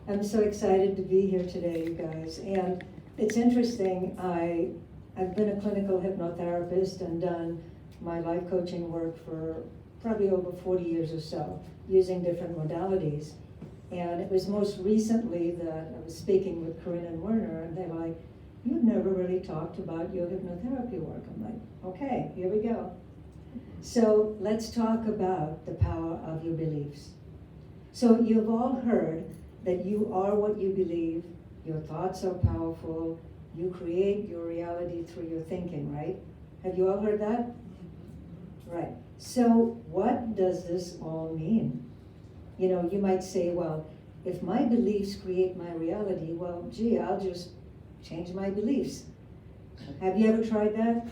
I'm so excited to be here today, you guys. And it's interesting, I've been a clinical hypnotherapist and done my life coaching work for probably over 40 years or so, using different modalities. And it was most recently that I was speaking with Corinne and Werner, and they're like, "You've never really talked about your hypnotherapy work." I'm like, okay, here we go. So let's talk about the power of your beliefs. So you've all heard that you are what you believe, your thoughts are powerful, you create your reality through your thinking, right? Have you all heard that? Right. So what does this all mean? You know, you might say, well, if my beliefs create my reality, well, gee, I'll just change my beliefs. Have you ever tried that?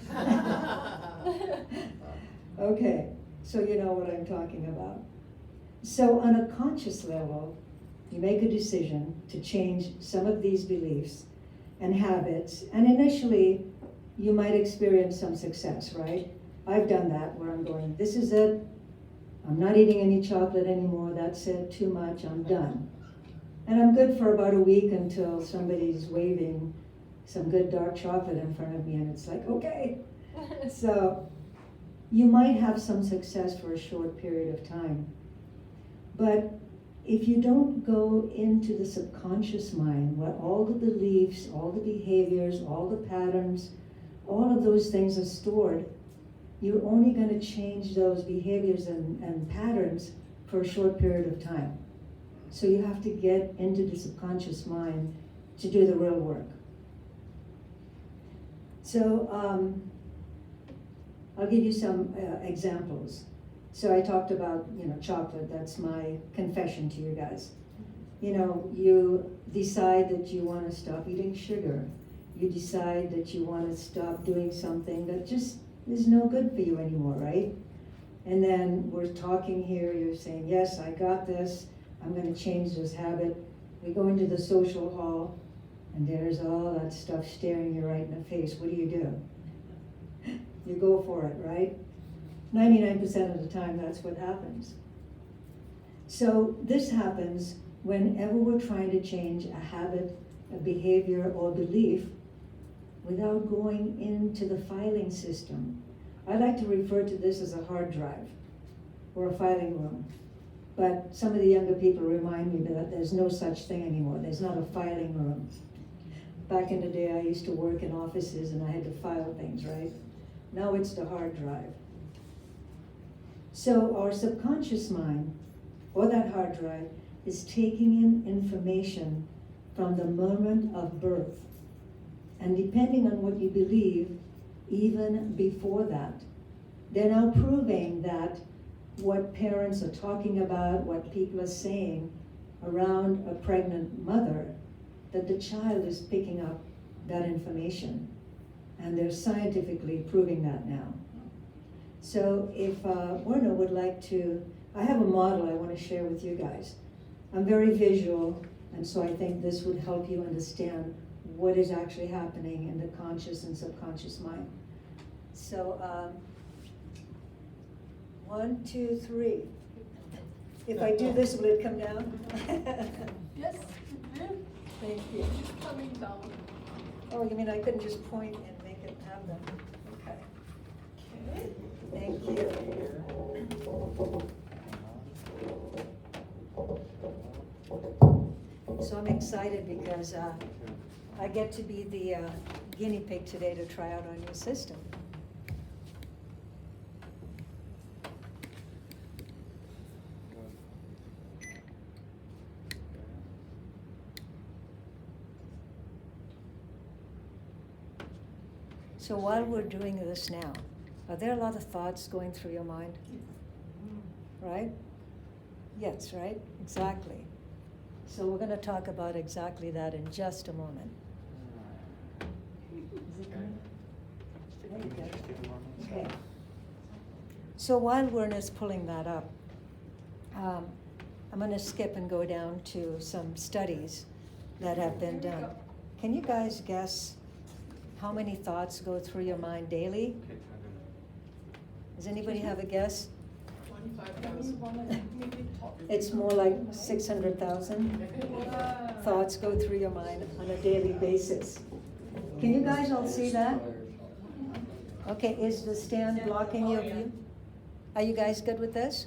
Okay, so you know what I'm talking about. So on a conscious level, you make a decision to change some of these beliefs and habits, and initially you might experience some success, right? I've done that where I'm going, this is it, I'm not eating any chocolate anymore, that's it, too much, I'm done. And I'm good for about a week until somebody's waving some good dark chocolate in front of me and it's like, okay. So you might have some success for a short period of time. But if you don't go into the subconscious mind, where all the beliefs, all the behaviors, all the patterns, all of those things are stored, you're only going to change those behaviors and patterns for a short period of time. So you have to get into the subconscious mind to do the real work. So I'll give you some examples. So I talked about, chocolate, that's my confession to you guys. You decide that you want to stop eating sugar. You decide that you want to stop doing something that just is no good for you anymore, right? And then we're talking here, you're saying, yes, I got this, I'm going to change this habit. We go into the social hall, and there's all that stuff staring you right in the face. What do? You go for it, right? 99% of the time, that's what happens. So this happens whenever we're trying to change a habit, a behavior, or belief without going into the filing system. I like to refer to this as a hard drive or a filing room. But some of the younger people remind me that there's no such thing anymore. There's not a filing room. Back in the day, I used to work in offices and I had to file things, right? Now it's the hard drive. So our subconscious mind, or that hard drive, is taking in information from the moment of birth. And depending on what you believe, even before that, they're now proving that what parents are talking about, what people are saying around a pregnant mother, that the child is picking up that information. And they're scientifically proving that now. So if Werner would like to, I have a model I want to share with you guys. I'm very visual, and so I think this would help you understand what is actually happening in the conscious and subconscious mind. So 1, 2, 3. If I do this, will it come down? Yes, it did. Thank you. Coming down. Oh, you mean I couldn't just point and make it have them? Okay. Okay. Thank you. So I'm excited because I get to be the guinea pig today to try out our new system. So while we're doing this now, are there a lot of thoughts going through your mind? Right? Yes, right? Exactly. So we're going to talk about exactly that in just a moment. Is it coming? There you go. Okay. So while Werner's pulling that up, I'm going to skip and go down to some studies that have been done. Can you guys guess how many thoughts go through your mind daily? Does anybody have a guess? 20 25,000. It's more like 600,000 thoughts go through your mind on a daily basis. Can you guys all see that? Okay, is the stand blocking your view? Are you guys good with this?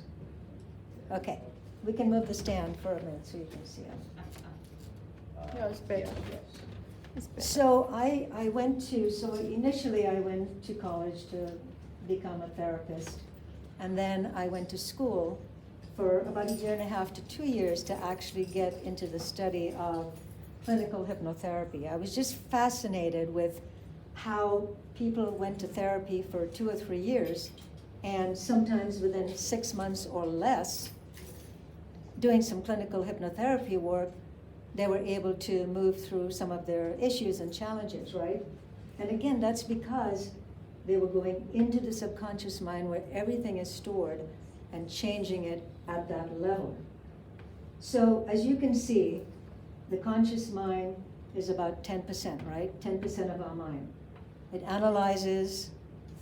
Okay, we can move the stand for a minute so you can see it. Yeah, it's better. It's better. So initially I went to college to become a therapist. And then I went to school for about 1.5 to 2 years to actually get into the study of clinical hypnotherapy. I was just fascinated with how people went to therapy for 2 or 3 years, and sometimes within 6 months or less, doing some clinical hypnotherapy work, they were able to move through some of their issues and challenges, right? And again, that's because they were going into the subconscious mind where everything is stored and changing it at that level. So as you can see, the conscious mind is about 10%, right? 10% of our mind. It analyzes,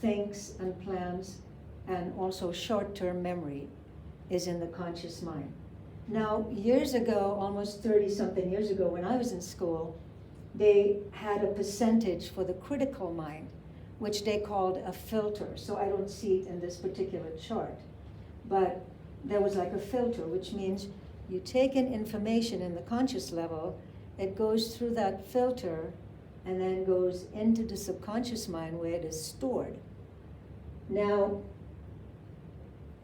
thinks, and plans, and also short-term memory is in the conscious mind. Now, years ago, almost 30-something years ago, when I was in school, they had a percentage for the critical mind, which they called a filter. So I don't see it in this particular chart. But there was like a filter, which means you take in information in the conscious level, it goes through that filter, and then goes into the subconscious mind where it is stored. Now,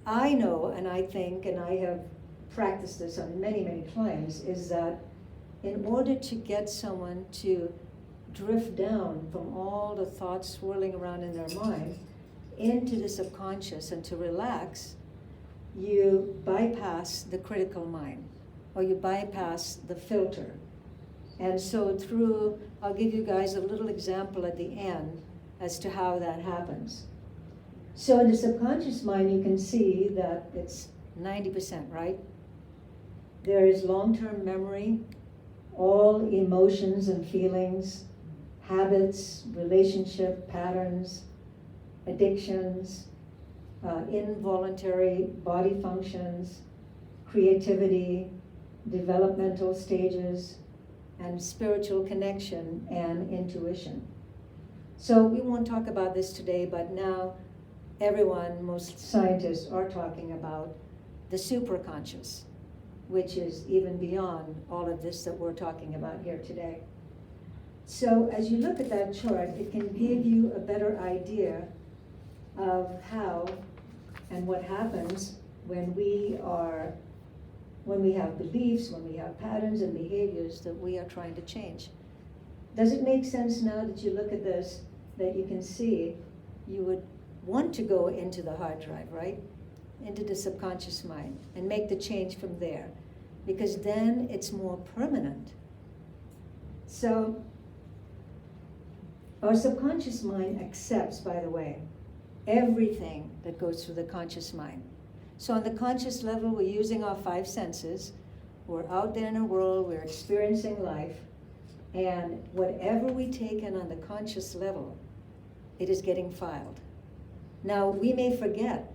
I know, and I think, and I have practiced this on many, many clients, is that in order to get someone to drift down from all the thoughts swirling around in their mind into the subconscious and to relax, you bypass the critical mind, or you bypass the filter. And so I'll give you guys a little example at the end as to how that happens. So in the subconscious mind, you can see that it's 90%, right? There is long-term memory, all emotions and feelings, habits, relationship patterns, addictions, involuntary body functions, creativity, developmental stages, and spiritual connection and intuition. So we won't talk about this today, but now everyone, most scientists are talking about the superconscious, which is even beyond all of this that we're talking about here today. So as you look at that chart, it can give you a better idea of how and what happens when we have beliefs, when we have patterns and behaviors that we are trying to change. Does it make sense now that you look at this, that you can see you would want to go into the hard drive, right? Into the subconscious mind and make the change from there, because then it's more permanent. So our subconscious mind accepts, by the way, everything that goes through the conscious mind. So on the conscious level, we're using our 5 senses. We're out there in the world, we're experiencing life, and whatever we take in on the conscious level, it is getting filed. Now, we may forget.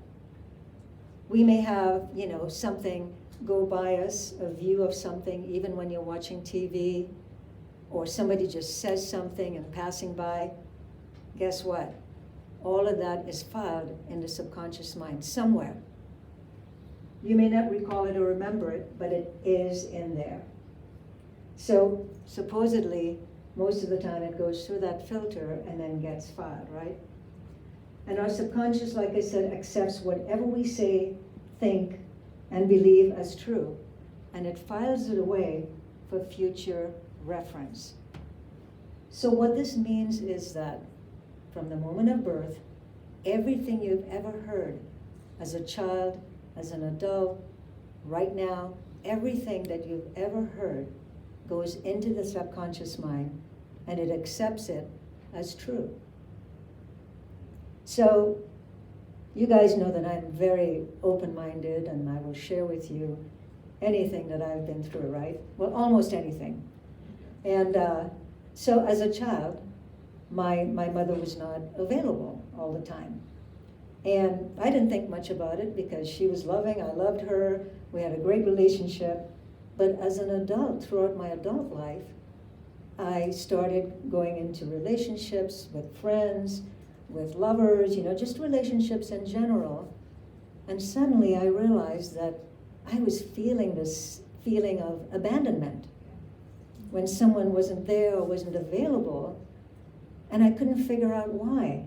We may have, something go by us, a view of something, even when you're watching TV, or somebody just says something and passing by. Guess what? All of that is filed in the subconscious mind somewhere. You may not recall it or remember it, but it is in there. So supposedly, most of the time it goes through that filter and then gets filed, right? And our subconscious, like I said, accepts whatever we say, think, and believe as true. And it files it away for future reference. So what this means is that from the moment of birth, everything you've ever heard as a child, as an adult, right now, everything that you've ever heard goes into the subconscious mind and it accepts it as true. So you guys know that I'm very open-minded and I will share with you anything that I've been through, right? Well, almost anything. And so as a child, my mother was not available all the time. And I didn't think much about it because she was loving, I loved her, we had a great relationship. But as an adult, throughout my adult life, I started going into relationships with friends, with lovers, just relationships in general. And suddenly I realized that I was feeling this feeling of abandonment when someone wasn't there or wasn't available, and I couldn't figure out why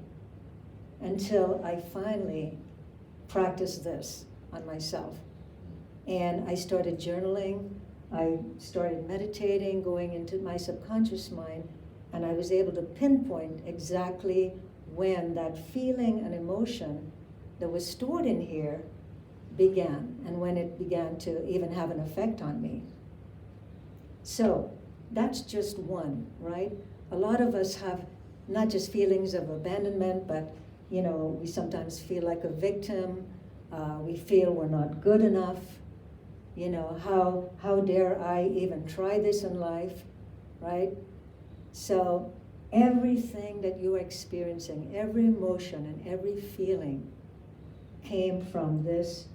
until I finally practiced this on myself. And I started journaling, I started meditating, going into my subconscious mind, and I was able to pinpoint exactly when that feeling and emotion that was stored in here began, and when it began to even have an effect on me. So that's just one, right? A lot of us have not just feelings of abandonment, but we sometimes feel like a victim. We feel we're not good enough. How dare I even try this in life, right? So everything that you're experiencing, every emotion and every feeling came from this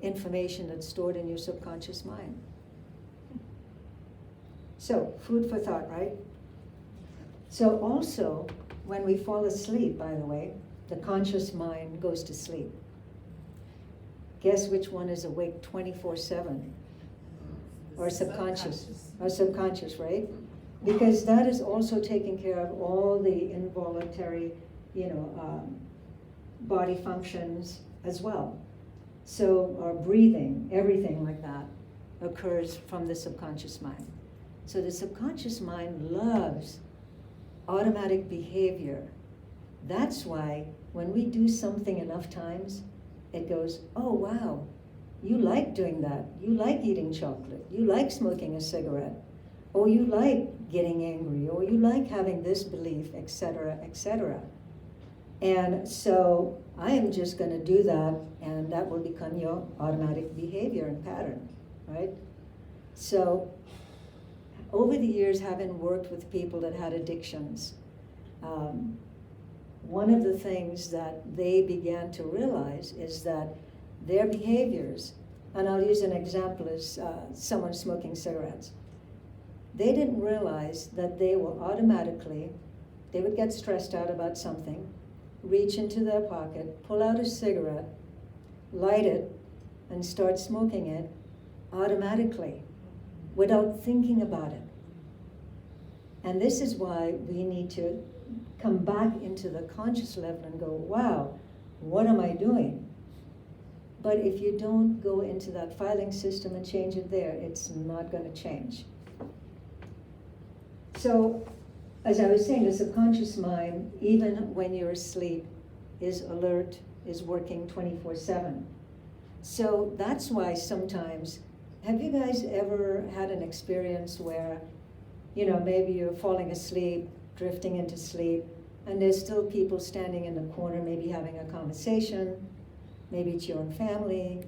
information that's stored in your subconscious mind. So, food for thought, right? So also, when we fall asleep, by the way, the conscious mind goes to sleep. Guess which one is awake 24/7? Or subconscious. Or subconscious, right? Because that is also taking care of all the involuntary, body functions as well. So our breathing, everything like that, occurs from the subconscious mind. So the subconscious mind loves automatic behavior. That's why when we do something enough times, it goes, oh wow, you like doing that. You like eating chocolate. You like smoking a cigarette. Or you like getting angry. Or you like having this belief, etc., etc. And so I am just going to do that, and that will become your automatic behavior and pattern, right? So over the years, having worked with people that had addictions, one of the things that they began to realize is that their behaviors, and I'll use an example as someone smoking cigarettes, they didn't realize that they would get stressed out about something, reach into their pocket, pull out a cigarette, light it, and start smoking it automatically without thinking about it. And this is why we need to come back into the conscious level and go, wow, what am I doing? But if you don't go into that filing system and change it there, it's not going to change. So, as I was saying, the subconscious mind, even when you're asleep, is alert, is working 24/7. So that's why sometimes, have you guys ever had an experience where, maybe you're falling asleep, drifting into sleep, and there's still people standing in the corner, maybe having a conversation, maybe it's your own family,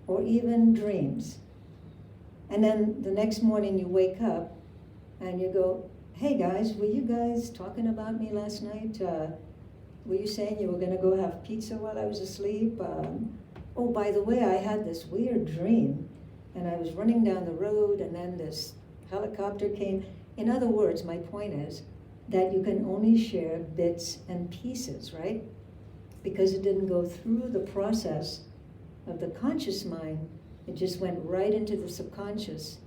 or even dreams. And then the next morning you wake up and you go, hey guys, were you guys talking about me last night? Were you saying you were going to go have pizza while I was asleep? Oh, by the way, I had this weird dream, and I was running down the road, and then this helicopter came. In other words, my point is that you can only share bits and pieces, right? Because it didn't go through the process of the conscious mind. It just went right into the subconscious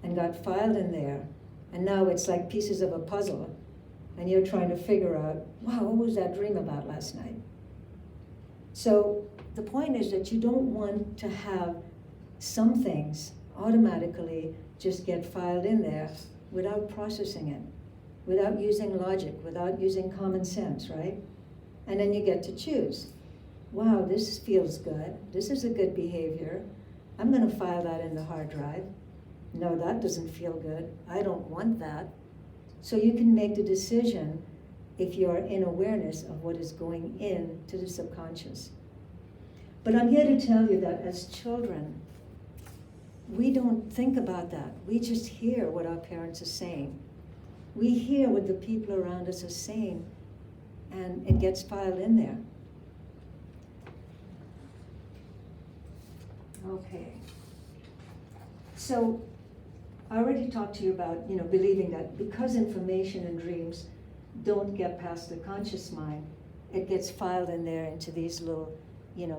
and got filed in there. And now it's like pieces of a puzzle, and you're trying to figure out, wow, what was that dream about last night? So the point is that you don't want to have some things automatically just get filed in there without processing it, without using logic, without using common sense, right? And then you get to choose. Wow, this feels good. This is a good behavior. I'm going to file that in the hard drive. No, that doesn't feel good. I don't want that. So you can make the decision if you're in awareness of what is going into the subconscious. But I'm here to tell you that as children, we don't think about that. We just hear what our parents are saying. We hear what the people around us are saying, and it gets filed in there. Okay. So I already talked to you about, believing that because information and dreams don't get past the conscious mind, it gets filed in there into these little,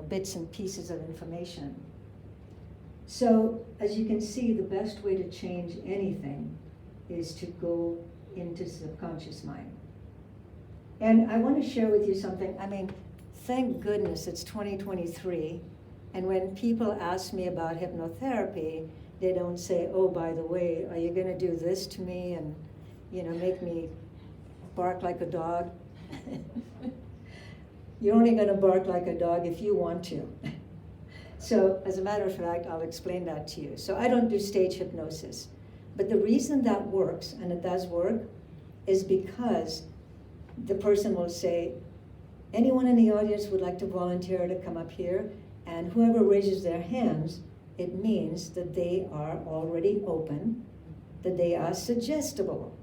bits and pieces of information. So as you can see, the best way to change anything is to go into subconscious mind. And I want to share with you something. I mean, thank goodness it's 2023. And when people ask me about hypnotherapy, they don't say, oh, by the way, are you going to do this to me and, make me bark like a dog? You're only going to bark like a dog if you want to. So as a matter of fact, I'll explain that to you. So I don't do stage hypnosis. But the reason that works, and it does work, is because the person will say, anyone in the audience would like to volunteer to come up here, and whoever raises their hands, it means that they are already open, that they are suggestible.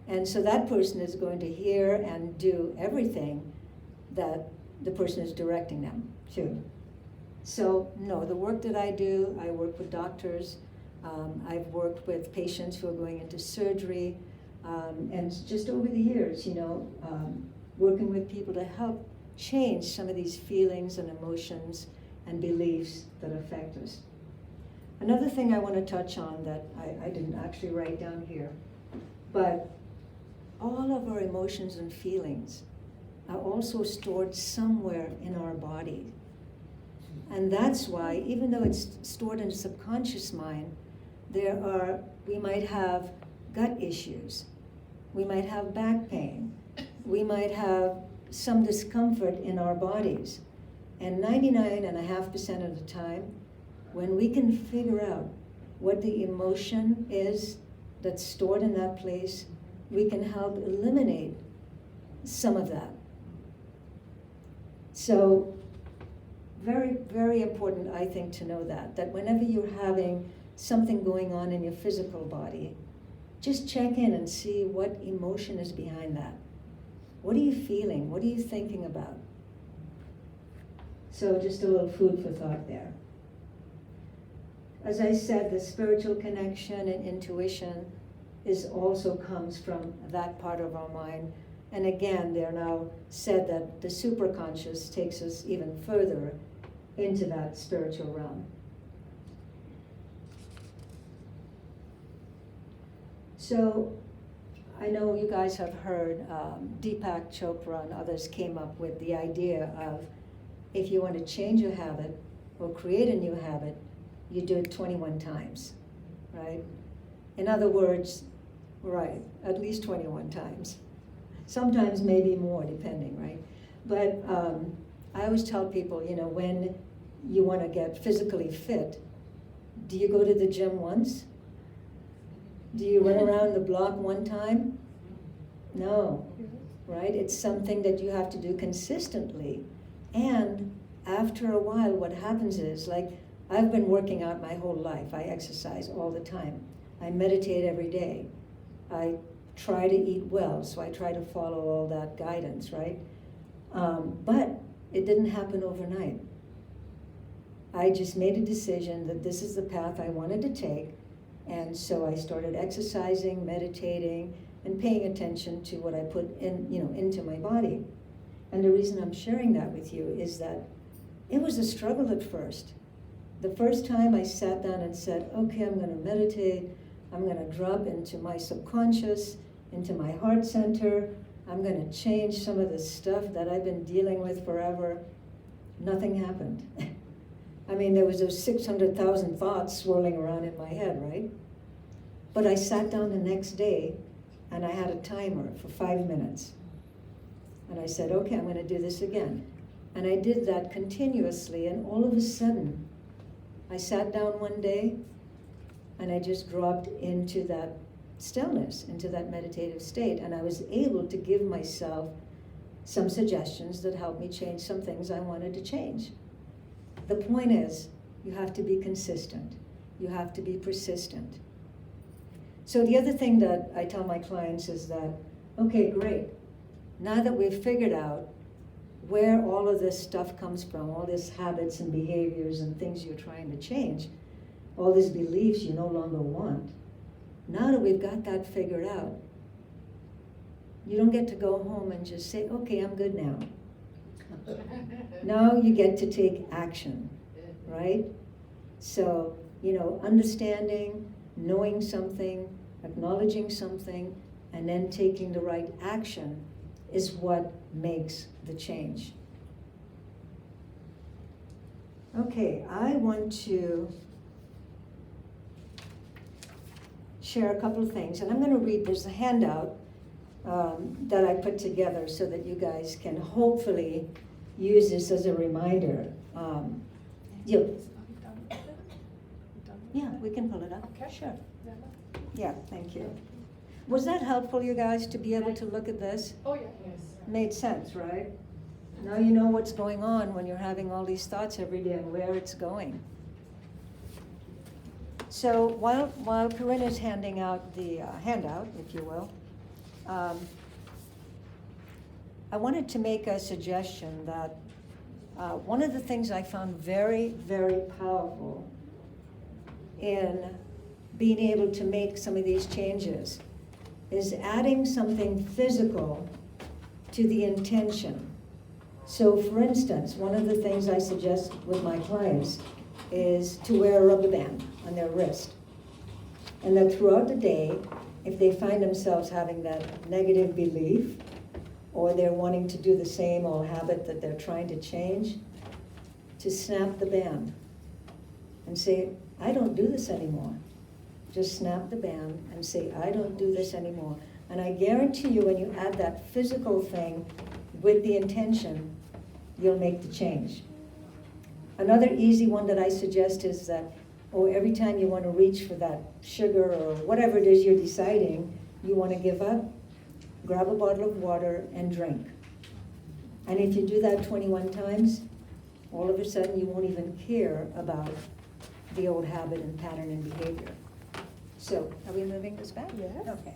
And so that person is going to hear and do everything that the person is directing them to. So no, the work that I do, I work with doctors, I've worked with patients who are going into surgery, and just over the years, working with people to help change some of these feelings and emotions and beliefs that affect us. Another thing I want to touch on that I didn't actually write down here, but all of our emotions and feelings are also stored somewhere in our body. And that's why, even though it's stored in the subconscious mind, we might have gut issues, we might have back pain, we might have some discomfort in our bodies. And 99.5% of the time, when we can figure out what the emotion is that's stored in that place, we can help eliminate some of that. So, very, very important, I think, to know that whenever you're having something going on in your physical body, just check in and see what emotion is behind that. What are you feeling? What are you thinking about? So just a little food for thought there. As I said, the spiritual connection and intuition also comes from that part of our mind. And again, they're now said that the superconscious takes us even further into that spiritual realm. So I know you guys have heard Deepak Chopra and others came up with the idea of if you want to change a habit or create a new habit, you do it 21 times, right? In other words, right, at least 21 times. Sometimes maybe more, depending, right? But I always tell people, when you want to get physically fit, do you go to the gym once? Do you run around the block one time? No, right? It's something that you have to do consistently. And after a while, what happens is, like, I've been working out my whole life. I exercise all the time. I meditate every day. I try to eat well, so I try to follow all that guidance, right? But it didn't happen overnight. I just made a decision that this is the path I wanted to take, and so I started exercising, meditating, and paying attention to what I put in, into my body. And the reason I'm sharing that with you is that it was a struggle at first. The first time I sat down and said, okay, I'm going to meditate, I'm going to drop into my subconscious, into my heart center, I'm going to change some of the stuff that I've been dealing with forever. Nothing happened. I mean, there was those 600,000 thoughts swirling around in my head, right? But I sat down the next day and I had a timer for 5 minutes. And I said, okay, I'm going to do this again. And I did that continuously, and all of a sudden, I sat down one day and I just dropped into that stillness, into that meditative state, and I was able to give myself some suggestions that helped me change some things I wanted to change. The point is, you have to be consistent. You have to be persistent. So the other thing that I tell my clients is that, okay, great. Now that we've figured out where all of this stuff comes from, all these habits and behaviors and things you're trying to change, all these beliefs you no longer want. Now that we've got that figured out, you don't get to go home and just say, okay, I'm good now. Now you get to take action, right? So, understanding, knowing something, acknowledging something, and then taking the right action is what makes the change. Okay, I want to share a couple of things, and I'm going to read, there's a handout that I put together so that you guys can hopefully use this as a reminder. Yeah, we can pull it up. Okay. Sure. Yeah, thank you. Was that helpful, you guys, to be able to look at this? Oh, yeah. Yes. Made sense, right? Now you know what's going on when you're having all these thoughts every day and where it's going. So while Corinne is handing out the handout, if you will, I wanted to make a suggestion that one of the things I found very, very powerful in being able to make some of these changes is adding something physical to the intention. So for instance, one of the things I suggest with my clients is to wear a rubber band on their wrist. And that throughout the day, if they find themselves having that negative belief, or they're wanting to do the same old habit that they're trying to change, to snap the band and say, I don't do this anymore. Just snap the band and say, I don't do this anymore. And I guarantee you, when you add that physical thing with the intention, you'll make the change. Another easy one that I suggest is that, every time you want to reach for that sugar or whatever it is you're deciding you want to give up, grab a bottle of water and drink. And if you do that 21 times, all of a sudden you won't even care about the old habit and pattern and behavior. So, are we moving this back? Yes. Okay.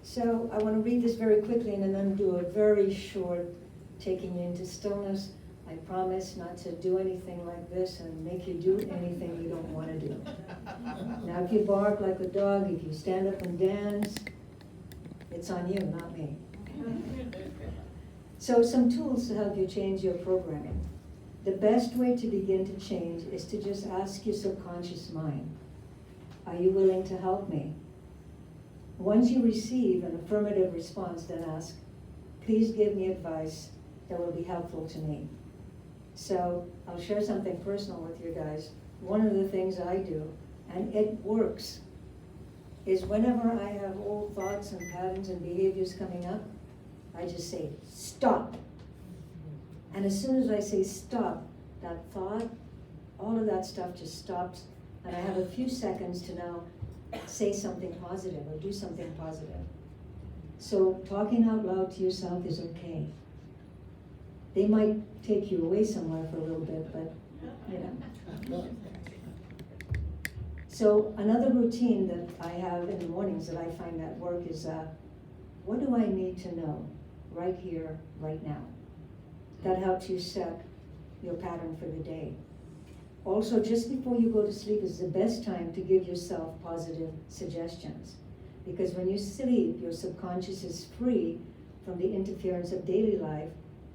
So I want to read this very quickly and then do a very short taking you into stillness. I promise not to do anything like this and make you do anything you don't want to do. Now if you bark like a dog, if you stand up and dance, it's on you, not me. So some tools to help you change your programming. The best way to begin to change is to just ask your subconscious mind, are you willing to help me? Once you receive an affirmative response, then ask, please give me advice that will be helpful to me. So I'll share something personal with you guys. One of the things I do, and it works, is whenever I have old thoughts and patterns and behaviors coming up, I just say, stop. And as soon as I say stop, that thought, all of that stuff just stops, and I have a few seconds to now say something positive or do something positive. So talking out loud to yourself is okay. They might take you away somewhere for a little bit, but So another routine that I have in the mornings that I find that work is, what do I need to know right here, right now? That helps you set your pattern for the day. Also, just before you go to sleep is the best time to give yourself positive suggestions. Because when you sleep, your subconscious is free from the interference of daily life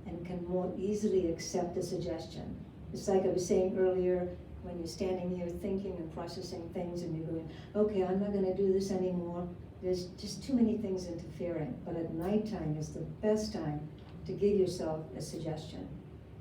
and can more easily accept a suggestion. It's like I was saying earlier, when you're standing here thinking and processing things and you're going, okay, I'm not gonna do this anymore. There's just too many things interfering. But at nighttime is the best time to give yourself a suggestion.